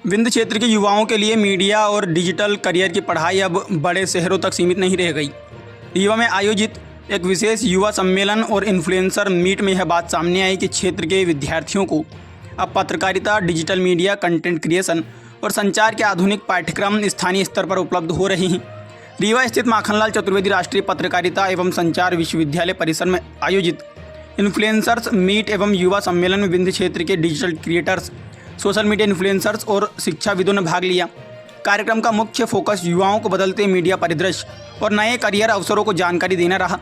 विंध्य क्षेत्र के युवाओं के लिए मीडिया और डिजिटल करियर की पढ़ाई अब बड़े शहरों तक सीमित नहीं रह गई। रीवा में आयोजित एक विशेष युवा सम्मेलन और इन्फ्लुएंसर मीट में यह बात सामने आई कि क्षेत्र के विद्यार्थियों को अब पत्रकारिता, डिजिटल मीडिया, कंटेंट क्रिएशन और संचार के आधुनिक पाठ्यक्रम स्थानीय स्तर पर उपलब्ध हो रहे हैं। रीवा स्थित माखनलाल चतुर्वेदी राष्ट्रीय पत्रकारिता एवं संचार विश्वविद्यालय परिसर में आयोजित इन्फ्लुएंसर्स मीट एवं युवा सम्मेलन में विंध्य क्षेत्र के digital creators, social media influencers और शिक्षाविदों ने भाग लिया। कार्यक्रम का मुख्य फोकस युवाओं को बदलते मीडिया परिदृश्य और नए करियर अवसरों को जानकारी देना रहा।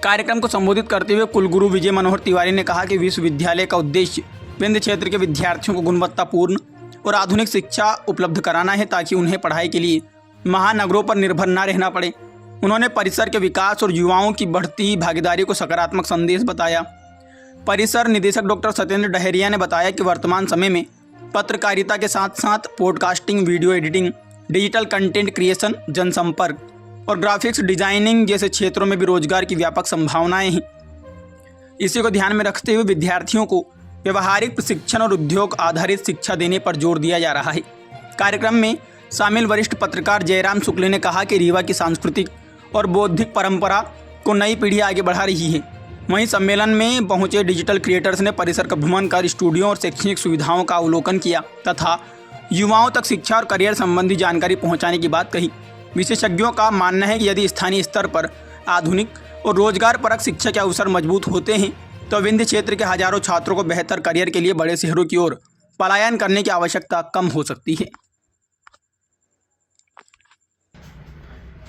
कार्यक्रम को संबोधित करते हुए कुलगुरु विजय मनोहर तिवारी ने कहा कि विश्वविद्यालय का उद्देश्य विंध्य क्षेत्र के विद्यार्थियों को गुणवत्तापूर्ण और आधुनिक शिक्षा उपलब्ध कराना है, ताकि उन्हें पढ़ाई के लिए महानगरों पर निर्भर न रहना पड़े। उन्होंने परिसर के विकास और युवाओं की बढ़ती भागीदारी को सकारात्मक संदेश बताया। परिसर निदेशक डॉक्टर सत्येंद्र डहरिया ने बताया कि वर्तमान समय में पत्रकारिता के साथ साथ podcasting, video editing, digital content creation, जनसंपर्क और ग्राफिक्स डिजाइनिंग जैसे क्षेत्रों में भी रोजगार की व्यापक संभावनाएं हैं। इसी को ध्यान में रखते हुए विद्यार्थियों को व्यवहारिक प्रशिक्षण और उद्योग आधारित शिक्षा देने पर जोर दिया जा रहा है। कार्यक्रम में शामिल वरिष्ठ पत्रकार जयराम शुक्ल ने कहा कि रीवा की सांस्कृतिक और बौद्धिक परंपरा को नई पीढ़ी आगे बढ़ा रही है। वहीं सम्मेलन में पहुंचे डिजिटल क्रिएटर्स ने परिसर का भ्रमण कर स्टूडियो और शैक्षणिक सुविधाओं का अवलोकन किया तथा युवाओं तक शिक्षा और करियर संबंधी जानकारी पहुंचाने की बात कही। विशेषज्ञों का मानना है कि यदि स्थानीय स्तर पर आधुनिक और रोजगार परक शिक्षा के अवसर मजबूत होते हैं तो विंध्य क्षेत्र के हजारों छात्रों को बेहतर करियर के लिए बड़े शहरों की ओर पलायन करने की आवश्यकता कम हो सकती है।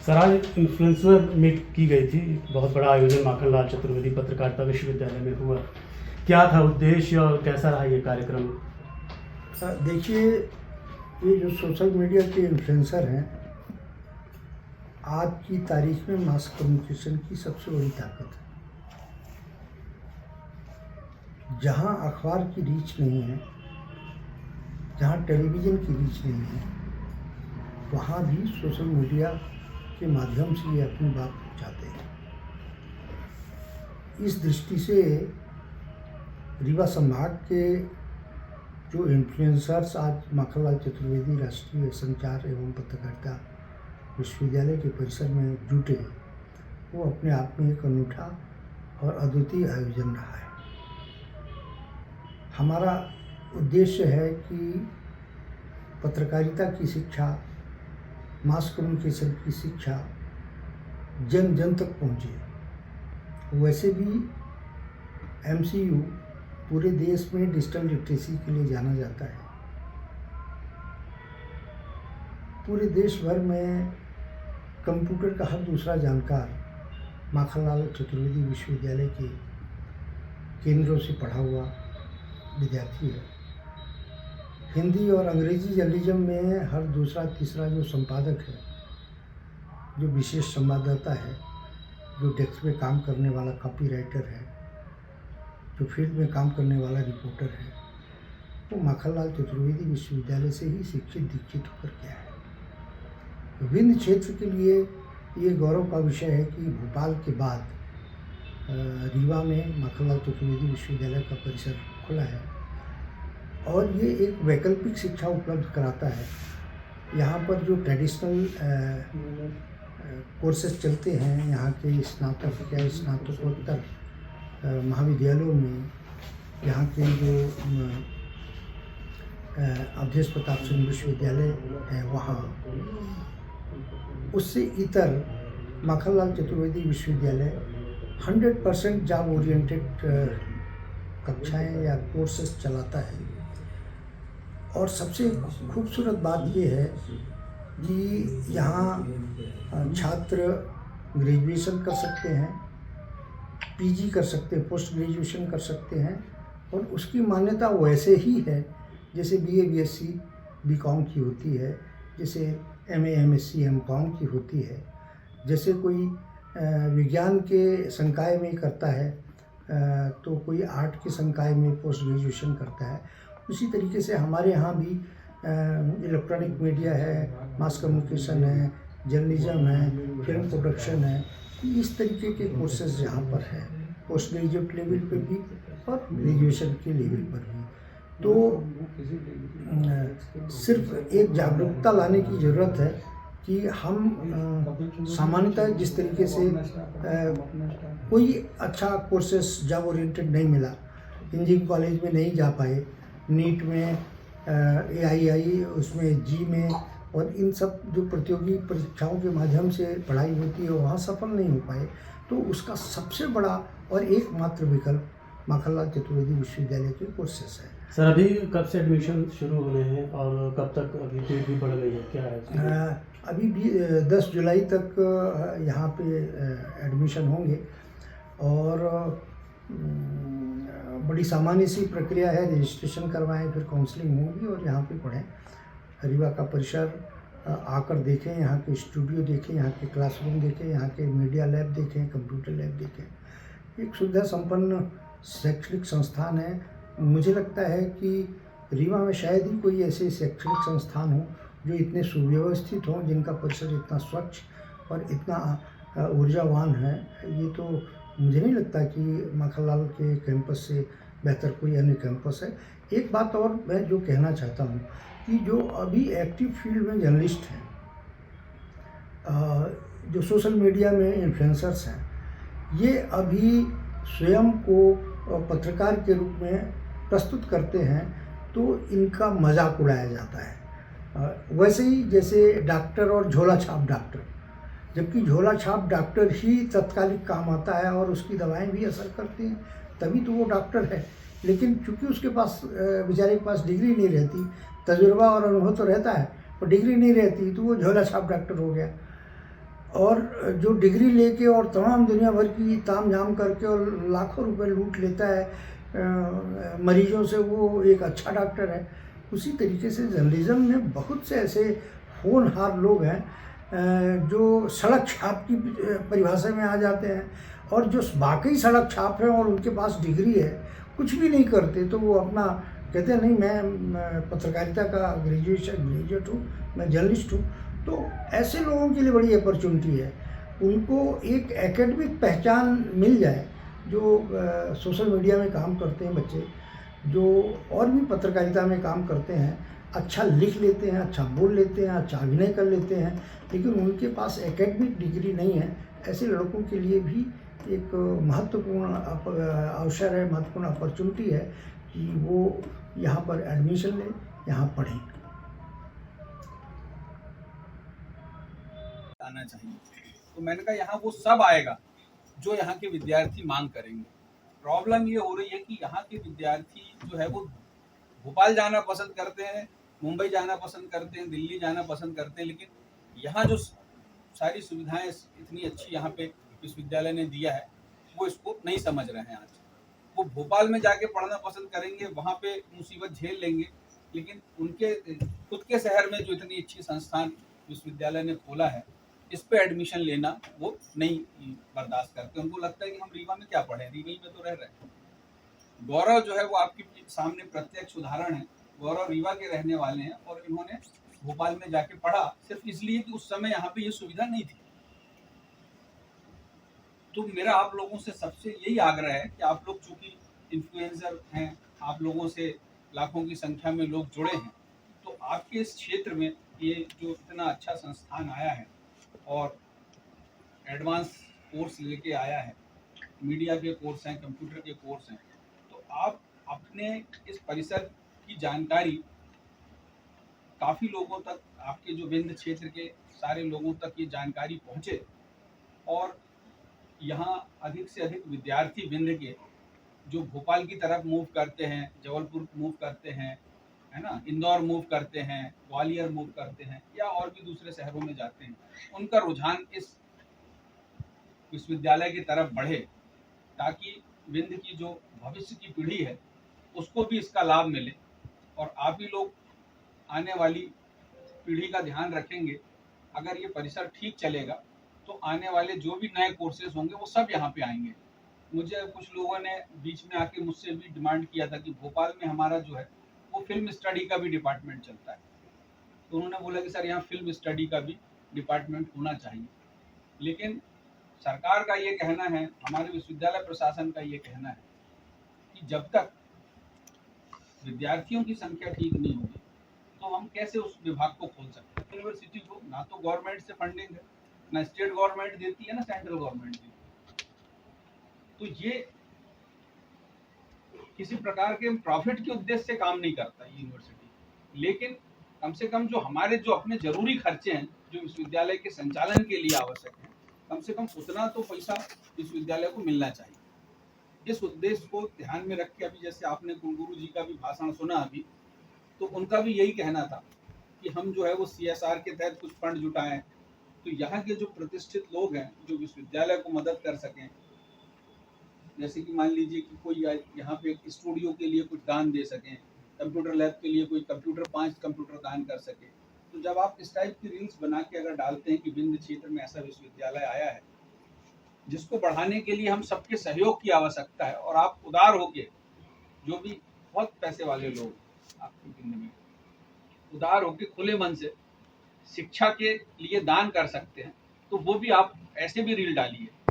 सर, आज इन्फ्लुएंसर मीट की गई थी। बहुत बड़ा आयोजन माखनलाल चतुर्वेदी पत्रकारिता विश्वविद्यालय में हुआ। क्या था उद्देश्य और कैसा रहा ये कार्यक्रम? देखिए, ये जो सोशल मीडिया के इन्फ्लुएंसर हैं, आज की तारीख में मास कम्युनिकेशन की सबसे बड़ी ताकत है। जहाँ अखबार की रीच नहीं है, जहाँ टेलीविज़न की रीच नहीं है, वहाँ भी सोशल मीडिया के माध्यम से ये अपनी बात पहुँचाते हैं। इस दृष्टि से रीवा संभाग के जो इन्फ्लुएंसर्स आज माखनलाल चतुर्वेदी राष्ट्रीय संचार एवं पत्रकारिता विश्वविद्यालय के परिसर में जुटे, वो अपने आप में एक अनूठा और अद्वितीय आयोजन रहा है। हमारा उद्देश्य है कि पत्रकारिता की शिक्षा, मास कम्युनिकेशन की शिक्षा जन जन तक पहुँचे। वैसे भी MCU पूरे देश में डिजिटल लिटरेसी के लिए जाना जाता है। पूरे देश भर में कंप्यूटर का हर दूसरा जानकार माखनलाल चतुर्वेदी विश्वविद्यालय के केंद्रों से पढ़ा हुआ विद्यार्थी है। हिंदी और अंग्रेजी जर्नलिज्म में हर दूसरा तीसरा जो संपादक है, जो विशेष संवाददाता है, जो डेस्क में काम करने वाला कॉपीराइटर है, जो फील्ड में काम करने वाला रिपोर्टर है, वो माखनलाल चतुर्वेदी विश्वविद्यालय से ही शिक्षित दीक्षित होकर गया है। विंध्य क्षेत्र के लिए ये गौरव का विषय है कि भोपाल के बाद रीवा में माखनलाल चतुर्वेदी विश्वविद्यालय का परिसर खुला है और ये एक वैकल्पिक शिक्षा उपलब्ध कराता है। यहाँ पर जो ट्रेडिशनल कोर्सेज चलते हैं, यहाँ के स्नातक या स्नातकोत्तर महाविद्यालयों में, यहाँ के जो अवधेश प्रताप सिंह विश्वविद्यालय है वहाँ, उससे इतर माखनलाल चतुर्वेदी विश्वविद्यालय 100% जॉब ओरिएंटेड कक्षाएँ या कोर्सेज चलाता है। और सबसे खूबसूरत बात ये है कि यहाँ छात्र ग्रेजुएशन कर सकते हैं, PG कर सकते हैं, पोस्ट ग्रेजुएशन कर सकते हैं और उसकी मान्यता वैसे ही है जैसे BA BSc BCom की होती है, जैसे MA MSc MCom की होती है, जैसे कोई विज्ञान के संकाय में करता है तो कोई आर्ट के संकाय में पोस्ट ग्रेजुएशन करता है। उसी तरीके से हमारे यहाँ भी इलेक्ट्रॉनिक मीडिया है, मास कम्युनिकेशन है, जर्नलिज्म है, फिल्म प्रोडक्शन है, इस तरीके के कोर्सेज यहाँ पर है, पोस्ट ग्रेजुएट लेवल पर भी और ग्रेजुएशन के लेवल पर भी। तो सिर्फ एक जागरूकता लाने की ज़रूरत है कि हम सामान्यतः जिस तरीके से कोई अच्छा कोर्सेस जॉब ओरिएंटेड नहीं मिला, इंजीनियरिंग कॉलेज में नहीं जा पाए, नीट में AII उसमें जी में और इन सब जो प्रतियोगी परीक्षाओं के माध्यम से पढ़ाई होती है वहाँ सफल नहीं हो पाए, तो उसका सबसे बड़ा और एकमात्र विकल्प माखनलाल चतुर्वेदी विश्वविद्यालय के कोर्सेस है। सर अभी कब से एडमिशन शुरू होने हैं और कब तक अभी डेट भी बढ़ गई है, क्या है? अभी भी 10 जुलाई तक यहाँ पे एडमिशन होंगे और बड़ी सामान्य सी प्रक्रिया है, रजिस्ट्रेशन करवाएं, फिर काउंसलिंग होगी और यहाँ पे पढ़ें। रीवा का परिसर आकर देखें, यहाँ के स्टूडियो देखें, यहाँ के क्लासरूम देखें, यहाँ के मीडिया लैब देखें, कंप्यूटर लैब देखें। एक सुविधा संपन्न शैक्षणिक संस्थान है। मुझे लगता है कि रीवा में शायद ही कोई ऐसे शैक्षणिक संस्थान हो जो इतने सुव्यवस्थित हों, जिनका परिसर इतना स्वच्छ और इतना ऊर्जावान है। ये तो मुझे नहीं लगता कि माखनलाल के कैंपस से बेहतर कोई अन्य कैंपस है। एक बात और मैं जो कहना चाहता हूँ कि जो अभी एक्टिव फील्ड में जर्नलिस्ट हैं, जो सोशल मीडिया में इन्फ्लुएंसर्स हैं, ये अभी स्वयं को पत्रकार के रूप में प्रस्तुत करते हैं तो इनका मजाक उड़ाया जाता है। वैसे ही जैसे डॉक्टर और झोला छाप डॉक्टर, जबकि झोला छाप डॉक्टर ही तत्कालिक काम आता है और उसकी दवाएं भी असर करती हैं, तभी तो वो डॉक्टर है। लेकिन चूंकि उसके पास बेचारे के पास डिग्री नहीं रहती, तजुर्बा और अनुभव तो रहता है और डिग्री नहीं रहती, तो वो झोला छाप डॉक्टर हो गया। और जो डिग्री लेके और तमाम दुनिया भर की ताम झाम करके और लाखों रुपए लूट लेता है मरीजों से, वो एक अच्छा डॉक्टर है। उसी तरीके से जर्नलिज्म में बहुत से ऐसे होनहार लोग हैं जो सड़क छाप की परिभाषा में आ जाते हैं, और जो वाकई सड़क छाप है और उनके पास डिग्री है, कुछ भी नहीं करते, तो वो अपना कहते हैं नहीं मैं पत्रकारिता का ग्रेजुएट हूँ, मैं जर्नलिस्ट हूँ। तो ऐसे लोगों के लिए बड़ी अपॉर्चुनिटी है, उनको एक एकेडमिक पहचान मिल जाए। जो सोशल मीडिया में काम करते हैं बच्चे, जो और भी पत्रकारिता में काम करते हैं, अच्छा लिख लेते हैं, अच्छा बोल लेते हैं, अच्छा अभिनय कर लेते हैं, लेकिन उनके पास एकेडमिक डिग्री नहीं है, ऐसे लड़कों के लिए भी एक महत्वपूर्ण अवसर है, महत्वपूर्ण अपॉर्चुनिटी है कि वो यहाँ पर एडमिशन लें, यहाँ पढ़ें। आना चाहिए, तो मैंने कहा यहाँ वो सब आएगा जो यहाँ के विद्यार्थी मांग करेंगे। प्रॉब्लम ये हो रही है कि यहाँ के विद्यार्थी जो है वो भोपाल जाना पसंद करते हैं, मुंबई जाना पसंद करते हैं, दिल्ली जाना पसंद करते हैं, लेकिन यहाँ जो सारी सुविधाएं इतनी अच्छी यहाँ पे विश्वविद्यालय ने दिया है, वो इसको नहीं समझ रहे हैं। आज वो भोपाल में जाके पढ़ना पसंद करेंगे, वहाँ पे मुसीबत झेल लेंगे, लेकिन उनके खुद के शहर में जो इतनी अच्छी संस्थान विश्वविद्यालय ने खोला है, इस पे एडमिशन लेना वो नहीं बर्दाश्त करते। उनको लगता है कि हम रीवा में क्या पढ़े, रीवा में तो रह रहे हैं। गौरव जो है वो आपके सामने प्रत्यक्ष उदाहरण है। गौरव रीवा के रहने वाले हैं और इन्होंने भोपाल में जाके पढ़ा सिर्फ इसलिए कि उस समय यहाँ पे ये सुविधा नहीं थी। तो मेरा आप लोगों से सबसे यही आग्रह है कि आप लोग चूंकि इन्फ्लुएंसर हैं, आप लोगों से लाखों की संख्या में लोग जुड़े हैं, तो आपके इस क्षेत्र में ये जो इतना अच्छा संस्थान आया है और एडवांस कोर्स लेके आया है, मीडिया के कोर्स हैं, कंप्यूटर के कोर्स हैं, तो आप अपने इस परिसर की जानकारी काफ़ी लोगों तक, आपके जो विंध्य क्षेत्र के सारे लोगों तक ये जानकारी पहुँचे और यहाँ अधिक से अधिक विद्यार्थी विंध्य के जो भोपाल की तरफ मूव करते हैं, जबलपुर मूव करते हैं, है ना, इंदौर मूव करते हैं, ग्वालियर मूव करते हैं या और भी दूसरे शहरों में जाते हैं, उनका रुझान इस विश्वविद्यालय की तरफ बढ़े, ताकि विंध्य की जो भविष्य की पीढ़ी है उसको भी इसका लाभ मिले। और आप ही लोग आने वाली पीढ़ी का ध्यान रखेंगे। अगर ये परिसर ठीक चलेगा तो आने वाले जो भी नए कोर्सेज होंगे वो सब यहाँ पे आएंगे। मुझे कुछ लोगों ने बीच में आके मुझसे भी डिमांड किया था कि भोपाल में हमारा जो है वो फिल्म स्टडी का भी डिपार्टमेंट चलता है, तो उन्होंने बोला कि सर यहाँ फिल्म स्टडी का भी डिपार्टमेंट होना चाहिए। लेकिन सरकार का ये कहना है, हमारे विश्वविद्यालय प्रशासन का ये कहना है कि जब तक विद्यार्थियों की संख्या ठीक नहीं होगी तो हम कैसे उस विभाग को खोल सकते हैं। यूनिवर्सिटी को ना तो गवर्नमेंट से फंडिंग है, ना स्टेट गवर्नमेंट देती है, ना सेंट्रल गवर्नमेंट देती है। तो ये किसी प्रकार के प्रॉफिट के उद्देश्य से काम नहीं करता यूनिवर्सिटी, लेकिन कम से कम जो हमारे जो अपने जरूरी खर्चे हैं जो विश्वविद्यालय के संचालन के लिए आवश्यक है, कम से कम उतना तो पैसा विश्वविद्यालय को मिलना चाहिए। इस उद्देश्य को ध्यान में रख के अभी जैसे आपने कुलगुरु जी का भी भाषण सुना अभी, तो उनका भी यही कहना था कि हम जो है वो CSR के तहत कुछ फंड जुटाएं, तो यहाँ के जो प्रतिष्ठित लोग हैं जो विश्वविद्यालय को मदद कर सकें, जैसे कि मान लीजिए कि कोई यहाँ पे एक स्टूडियो के लिए कुछ दान दे सकें, कंप्यूटर लैब के लिए कोई कंप्यूटर 5 कंप्यूटर दान कर सके। तो जब आप इस टाइप की रील्स बना के अगर डालते हैं कि विंध्य क्षेत्र में ऐसा विश्वविद्यालय आया है जिसको बढ़ाने के लिए हम सबके सहयोग की आवश्यकता है, और आप उदार होके, जो भी बहुत पैसे वाले लोग आपके विंध्य में उदार होके खुले मन से शिक्षा के लिए दान कर सकते हैं, तो वो भी आप ऐसे भी रील डालिए